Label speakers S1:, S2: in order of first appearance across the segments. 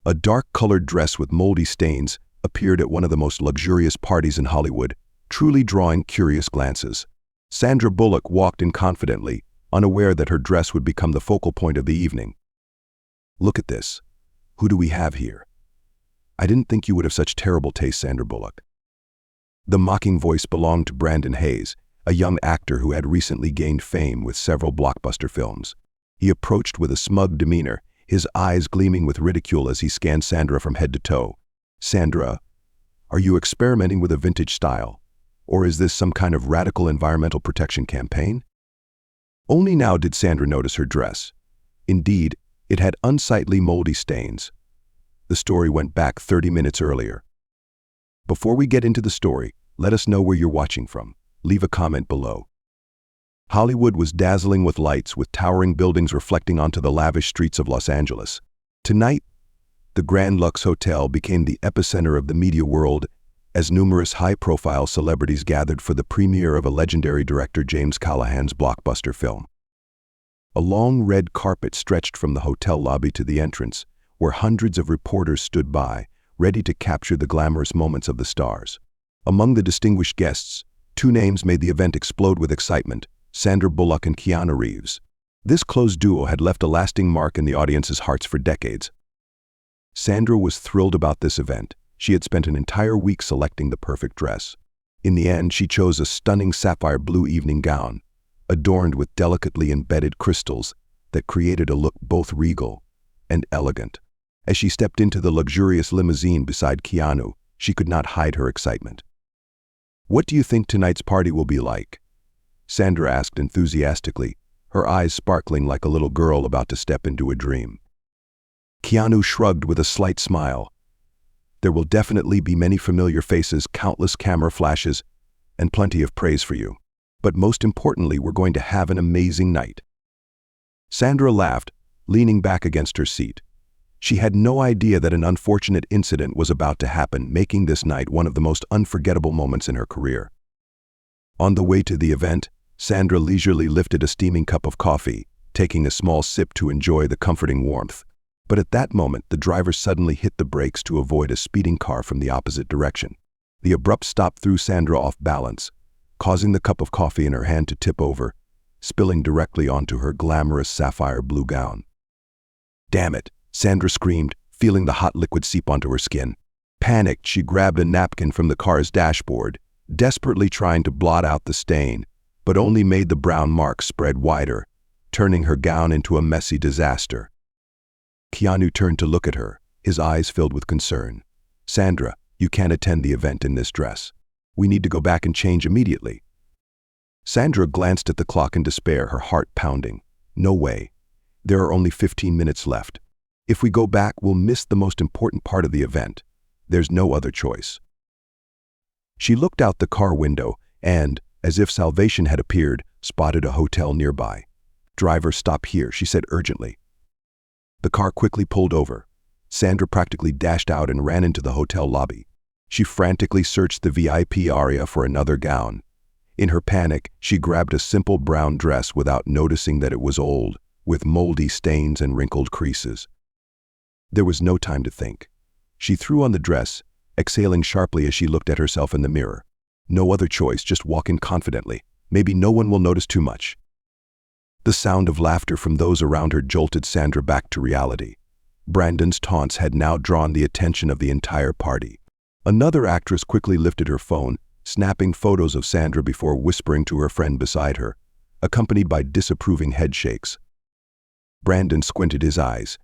S1: A dark-colored dress with moldy stains appeared at one of the most luxurious parties in Hollywood, truly drawing curious glances. Sandra Bullock walked in confidently, unaware that her dress would become the focal point of the evening. "Look at this. Who do we have here?" "I didn't think you would have such terrible taste, Sandra Bullock." The mocking voice belonged to Brandon Hayes, a young actor who had recently gained fame with several blockbuster films. He approached with a smug demeanor, his eyes gleaming with ridicule as he scanned Sandra from head to toe. "Sandra, are you experimenting with a vintage style? Or is this some kind of radical environmental protection campaign?" Only now did Sandra notice her dress. Indeed, it had unsightly moldy stains. The story went back 30 minutes earlier. Before we get into the story, let us know where you're watching from. Leave a comment below. Hollywood was dazzling with lights, with towering buildings reflecting onto the lavish streets of Los Angeles. Tonight, the Grand Lux Hotel became the epicenter of the media world as numerous high-profile celebrities gathered for the premiere of a legendary director James Callahan's blockbuster film. A long red carpet stretched from the hotel lobby to the entrance, where hundreds of reporters stood by, ready to capture the glamorous moments of the stars. Among the distinguished guests, two names made the event explode with excitement: Sandra Bullock and Keanu Reeves. This close duo had left a lasting mark in the audience's hearts for decades. Sandra was thrilled about this event. She had spent an entire week selecting the perfect dress. In the end, she chose a stunning sapphire blue evening gown, adorned with delicately embedded crystals that created a look both regal and elegant. As she stepped into the luxurious limousine beside Keanu, she could not hide her excitement. "What do you think tonight's party will be like?" Sandra asked enthusiastically, her eyes sparkling like a little girl about to step into a dream. Keanu shrugged with a slight smile. "There will definitely be many familiar faces, countless camera flashes, and plenty of praise for you. But most importantly, we're going to have an amazing night." Sandra laughed, leaning back against her seat. She had no idea that an unfortunate incident was about to happen, making this night one of the most unforgettable moments in her career. On the way to the event, Sandra leisurely lifted a steaming cup of coffee, taking a small sip to enjoy the comforting warmth. But at that moment, the driver suddenly hit the brakes to avoid a speeding car from the opposite direction. The abrupt stop threw Sandra off balance, causing the cup of coffee in her hand to tip over, spilling directly onto her glamorous sapphire blue gown. "Damn it," Sandra screamed, feeling the hot liquid seep onto her skin. Panicked, she grabbed a napkin from the car's dashboard, desperately trying to blot out the stain, but only made the brown mark spread wider, turning her gown into a messy disaster. Keanu turned to look at her, his eyes filled with concern. "Sandra, you can't attend the event in this dress. We need to go back and change immediately." Sandra glanced at the clock in despair, her heart pounding. "No way. There are only 15 minutes left. If we go back, we'll miss the most important part of the event. There's no other choice." She looked out the car window and, as if salvation had appeared, spotted a hotel nearby. "Driver, stop here," she said urgently. The car quickly pulled over. Sandra practically dashed out and ran into the hotel lobby. She frantically searched the VIP area for another gown. In her panic, she grabbed a simple brown dress without noticing that it was old, with moldy stains and wrinkled creases. There was no time to think. She threw on the dress, exhaling sharply as she looked at herself in the mirror. No other choice, just walk in confidently. Maybe no one will notice too much. The sound of laughter from those around her jolted Sandra back to reality. Brandon's taunts had now drawn the attention of the entire party. Another actress quickly lifted her phone, snapping photos of Sandra before whispering to her friend beside her, accompanied by disapproving head shakes. Brandon squinted his eyes,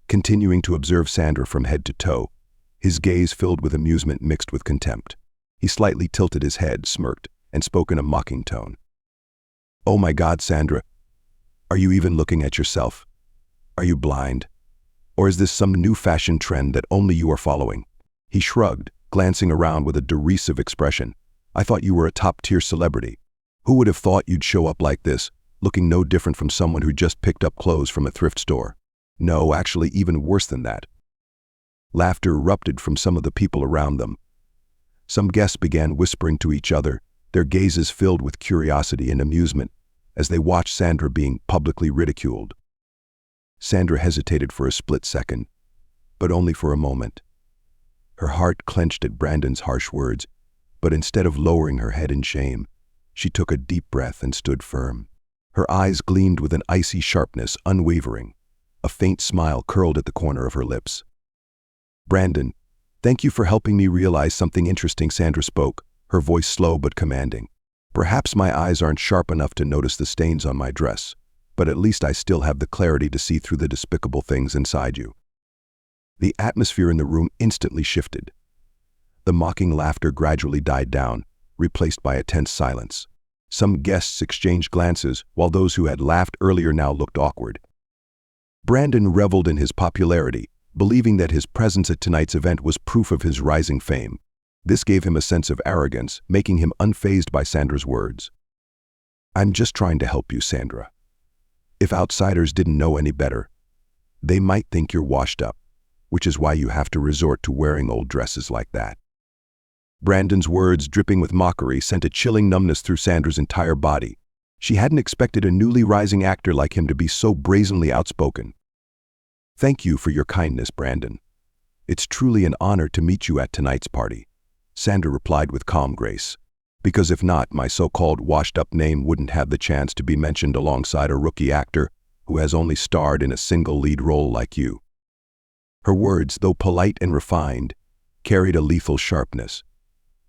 S1: continuing to observe Sandra from head to toe, his gaze filled with amusement mixed with contempt. He slightly tilted his head, smirked, and spoke in a mocking tone. "Oh my God, Sandra. Are you even looking at yourself? Are you blind? Or is this some new fashion trend that only you are following?" He shrugged, glancing around with a derisive expression. "I thought you were a top-tier celebrity. Who would have thought you'd show up like this, looking no different from someone who just picked up clothes from a thrift store? No, actually even worse than that." Laughter erupted from some of the people around them. Some guests began whispering to each other, their gazes filled with curiosity and amusement, as they watched Sandra being publicly ridiculed. Sandra hesitated for a split second. but only for a moment. Her heart clenched at Brandon's harsh words, but instead of lowering her head in shame, she took a deep breath and stood firm. Her eyes gleamed with an icy sharpness, unwavering. A faint smile curled at the corner of her lips. "Brandon, thank you for helping me realize something interesting," Sandra spoke, her voice slow but commanding. "Perhaps my eyes aren't sharp enough to notice the stains on my dress, but at least I still have the clarity to see through the despicable things inside you." The atmosphere in the room instantly shifted. The mocking laughter gradually died down, replaced by a tense silence. Some guests exchanged glances, while those who had laughed earlier now looked awkward. Brandon reveled in his popularity, believing that his presence at tonight's event was proof of his rising fame. This gave him a sense of arrogance, making him unfazed by Sandra's words. "I'm just trying to help you, Sandra. If outsiders didn't know any better, they might think you're washed up, which is why you have to resort to wearing old dresses like that." Brandon's words, dripping with mockery, sent a chilling numbness through Sandra's entire body. She hadn't expected a newly rising actor like him to be so brazenly outspoken. "Thank you for your kindness, Brandon. It's truly an honor to meet you at tonight's party," Sandra replied with calm grace. "Because if not, my so-called washed-up name wouldn't have the chance to be mentioned alongside a rookie actor who has only starred in a single lead role like you." Her words, though polite and refined, carried a lethal sharpness.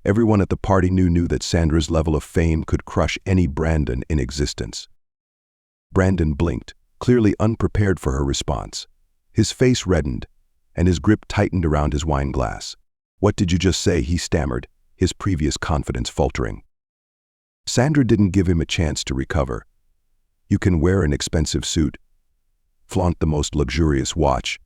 S1: Everyone at the party knew that Sandra's level of fame could crush any Brandon in existence. Brandon blinked, clearly unprepared for her response. His face reddened, and his grip tightened around his wine glass. "What did you just say?" he stammered, his previous confidence faltering. Sandra didn't give him a chance to recover. "You can wear an expensive suit, flaunt the most luxurious watch,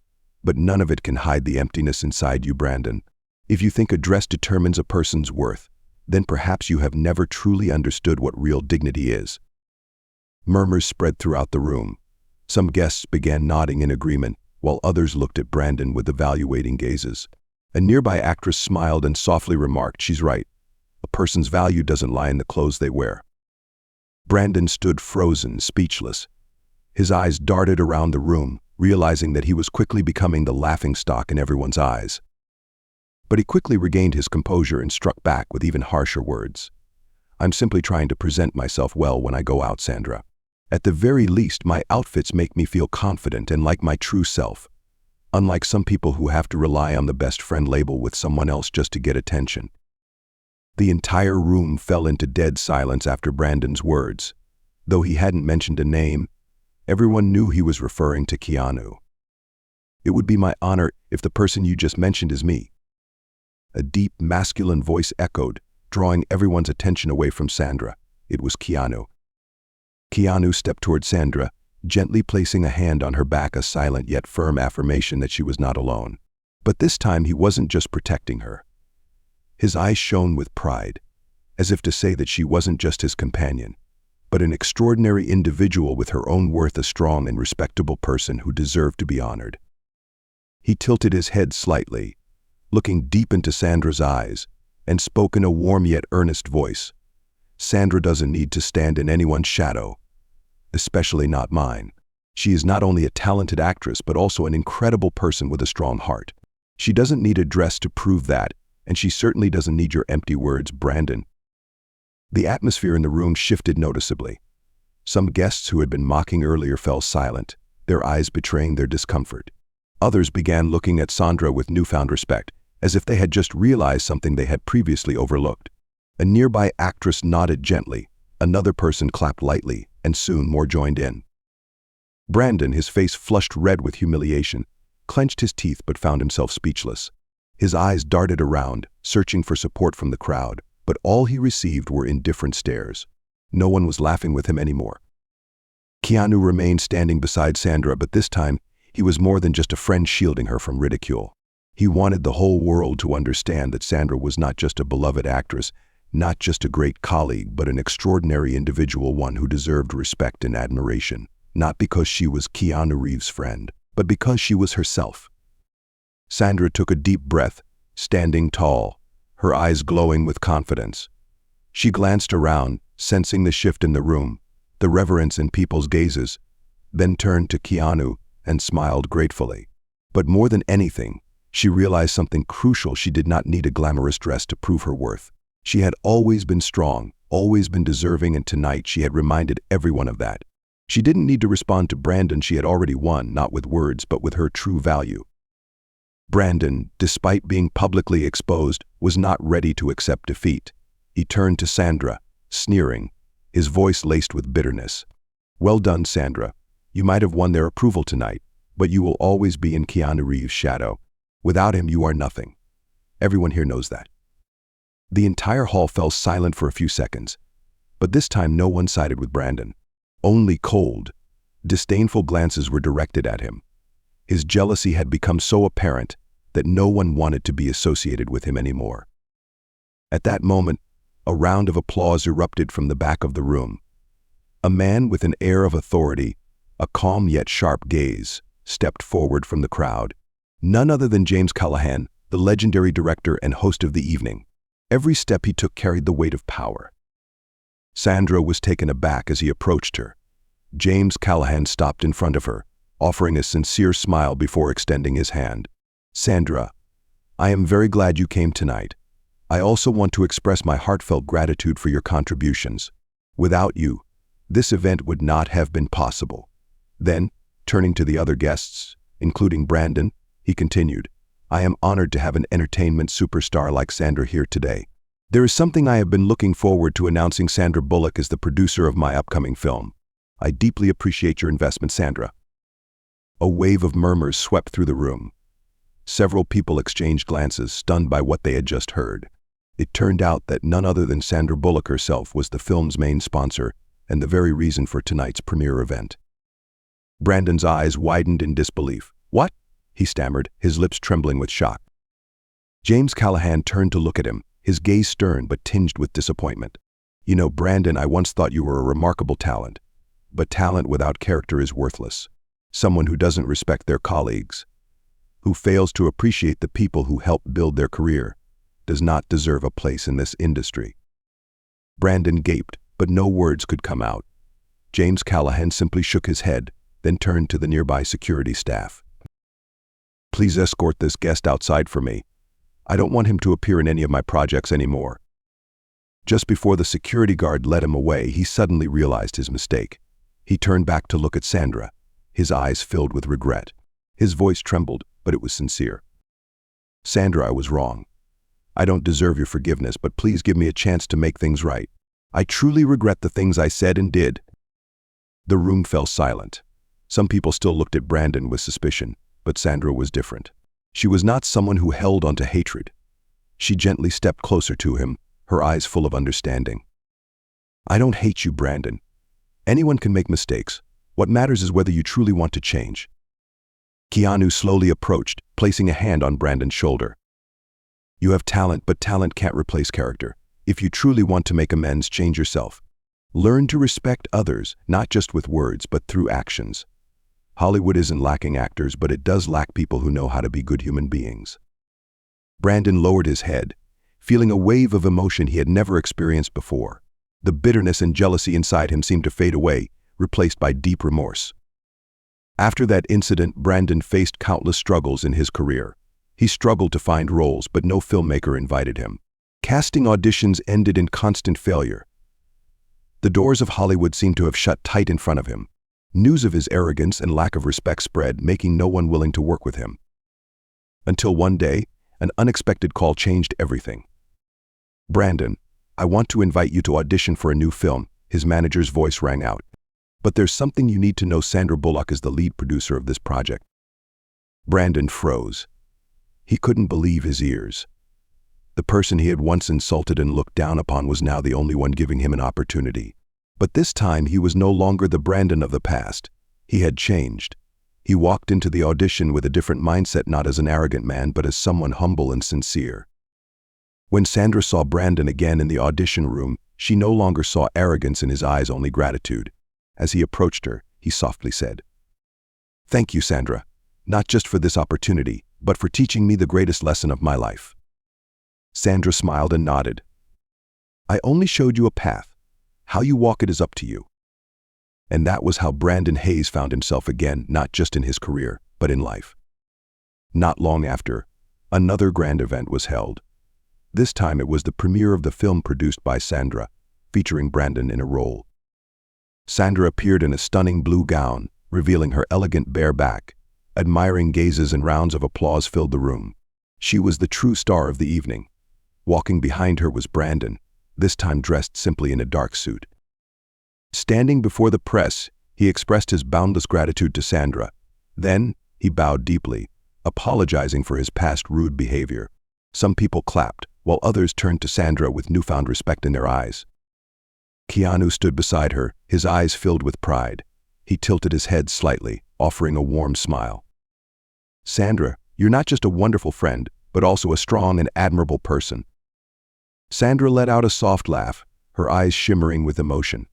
S1: but none of it can hide the emptiness inside you, Brandon. If you think a dress determines a person's worth, then perhaps you have never truly understood what real dignity is." Murmurs spread throughout the room. Some guests began nodding in agreement, while others looked at Brandon with evaluating gazes. A nearby actress smiled and softly remarked, "She's right. A person's value doesn't lie in the clothes they wear." Brandon stood frozen, speechless. His eyes darted around the room, realizing that he was quickly becoming the laughingstock in everyone's eyes. But he quickly regained his composure and struck back with even harsher words. "I'm simply trying to present myself well when I go out, Sandra. At the very least, my outfits make me feel confident and like my true self, unlike some people who have to rely on the best friend label with someone else just to get attention." The entire room fell into dead silence after Brandon's words. Though he hadn't mentioned a name, everyone knew he was referring to Keanu. "It would be my honor if the person you just mentioned is me." A deep, masculine voice echoed, drawing everyone's attention away from Sandra. It was Keanu. Keanu stepped toward Sandra, gently placing a hand on her back, a silent yet firm affirmation that she was not alone. But this time he wasn't just protecting her. His eyes shone with pride, as if to say that she wasn't just his companion, but an extraordinary individual with her own worth, a strong and respectable person who deserved to be honored. He tilted his head slightly, looking deep into Sandra's eyes, and spoke in a warm yet earnest voice. "Sandra doesn't need to stand in anyone's shadow, especially not mine. She is not only a talented actress but also an incredible person with a strong heart. She doesn't need a dress to prove that, and she certainly doesn't need your empty words, Brandon." The atmosphere in the room shifted noticeably. Some guests who had been mocking earlier fell silent, their eyes betraying their discomfort. Others began looking at Sandra with newfound respect, as if they had just realized something they had previously overlooked. A nearby actress nodded gently, another person clapped lightly, and soon more joined in. Brandon, his face flushed red with humiliation, clenched his teeth but found himself speechless. His eyes darted around, searching for support from the crowd, but all he received were indifferent stares. No one was laughing with him anymore. Keanu remained standing beside Sandra, but this time he was more than just a friend shielding her from ridicule. He wanted the whole world to understand that Sandra was not just a beloved actress, not just a great colleague, but an extraordinary individual, one who deserved respect and admiration, not because she was Keanu Reeves' friend, but because she was herself. Sandra took a deep breath, standing tall, her eyes glowing with confidence. She glanced around, sensing the shift in the room, the reverence in people's gazes, then turned to Keanu and smiled gratefully. But more than anything, she realized something crucial: she did not need a glamorous dress to prove her worth. She had always been strong, always been deserving, and tonight she had reminded everyone of that. She didn't need to respond to Brandon. She had already won, not with words, but with her true value. Brandon, despite being publicly exposed, was not ready to accept defeat. He turned to Sandra, sneering, his voice laced with bitterness. "Well done, Sandra. You might have won their approval tonight, but you will always be in Keanu Reeves' shadow. Without him, you are nothing. Everyone here knows that." The entire hall fell silent for a few seconds, but this time no one sided with Brandon. Only cold, disdainful glances were directed at him. His jealousy had become so apparent that no one wanted to be associated with him anymore. At that moment, a round of applause erupted from the back of the room. A man with an air of authority, a calm yet sharp gaze, stepped forward from the crowd. None other than James Callahan, the legendary director and host of the evening. Every step he took carried the weight of power. Sandra was taken aback as he approached her. James Callahan stopped in front of her, offering a sincere smile before extending his hand. "Sandra, I am very glad you came tonight. I also want to express my heartfelt gratitude for your contributions. Without you, this event would not have been possible." Then, turning to the other guests, including Brandon, he continued, "I am honored to have an entertainment superstar like Sandra here today. There is something I have been looking forward to announcing. Sandra Bullock is the producer of my upcoming film. I deeply appreciate your investment, Sandra." A wave of murmurs swept through the room. Several people exchanged glances, stunned by what they had just heard. It turned out that none other than Sandra Bullock herself was the film's main sponsor and the very reason for tonight's premiere event. Brandon's eyes widened in disbelief. "What?" he stammered, his lips trembling with shock. James Callahan turned to look at him, his gaze stern but tinged with disappointment. "You know, Brandon, I once thought you were a remarkable talent. But talent without character is worthless. Someone who doesn't respect their colleagues, who fails to appreciate the people who help build their career, does not deserve a place in this industry." Brandon gaped, but no words could come out. James Callahan simply shook his head, then turned to the nearby security staff. "Please escort this guest outside for me. I don't want him to appear in any of my projects anymore." Just before the security guard led him away, he suddenly realized his mistake. He turned back to look at Sandra, his eyes filled with regret. His voice trembled, but it was sincere. "Sandra, I was wrong. I don't deserve your forgiveness, but please give me a chance to make things right. I truly regret the things I said and did." The room fell silent. Some people still looked at Brandon with suspicion, but Sandra was different. She was not someone who held onto hatred. She gently stepped closer to him, her eyes full of understanding. "I don't hate you, Brandon. Anyone can make mistakes. What matters is whether you truly want to change." Keanu slowly approached, placing a hand on Brandon's shoulder. "You have talent, but talent can't replace character. If you truly want to make amends, change yourself. Learn to respect others, not just with words, but through actions. Hollywood isn't lacking actors, but it does lack people who know how to be good human beings." Brandon lowered his head, feeling a wave of emotion he had never experienced before. The bitterness and jealousy inside him seemed to fade away, replaced by deep remorse. After that incident, Brandon faced countless struggles in his career. He struggled to find roles, but no filmmaker invited him. Casting auditions ended in constant failure. The doors of Hollywood seemed to have shut tight in front of him. News of his arrogance and lack of respect spread, making no one willing to work with him. Until one day, an unexpected call changed everything. "Brandon, I want to invite you to audition for a new film," his manager's voice rang out. "But there's something you need to know. Sandra Bullock is the lead producer of this project." Brandon froze. He couldn't believe his ears. The person he had once insulted and looked down upon was now the only one giving him an opportunity. But this time he was no longer the Brandon of the past. He had changed. He walked into the audition with a different mindset, not as an arrogant man, but as someone humble and sincere. When Sandra saw Brandon again in the audition room, she no longer saw arrogance in his eyes, only gratitude. As he approached her, he softly said, "Thank you, Sandra, not just for this opportunity, but for teaching me the greatest lesson of my life." Sandra smiled and nodded. "I only showed you a path. How you walk it is up to you." And that was how Brandon Hayes found himself again, not just in his career, but in life. Not long after, another grand event was held. This time it was the premiere of the film produced by Sandra, featuring Brandon in a role. Sandra appeared in a stunning blue gown, revealing her elegant bare back. Admiring gazes and rounds of applause filled the room. She was the true star of the evening. Walking behind her was Brandon, this time dressed simply in a dark suit. Standing before the press, he expressed his boundless gratitude to Sandra. Then, he bowed deeply, apologizing for his past rude behavior. Some people clapped, while others turned to Sandra with newfound respect in their eyes. Keanu stood beside her, his eyes filled with pride. He tilted his head slightly, offering a warm smile. "Sandra, you're not just a wonderful friend, but also a strong and admirable person." Sandra let out a soft laugh, her eyes shimmering with emotion.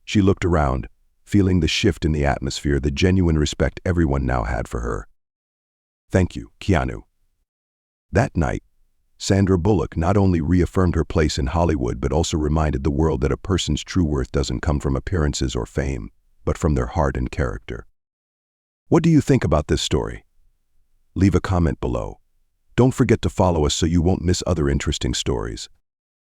S1: She looked around, feeling the shift in the atmosphere, the genuine respect everyone now had for her. "Thank you, Keanu." That night, Sandra Bullock not only reaffirmed her place in Hollywood but also reminded the world that a person's true worth doesn't come from appearances or fame, but from their heart and character. What do you think about this story? Leave a comment below. Don't forget to follow us so you won't miss other interesting stories.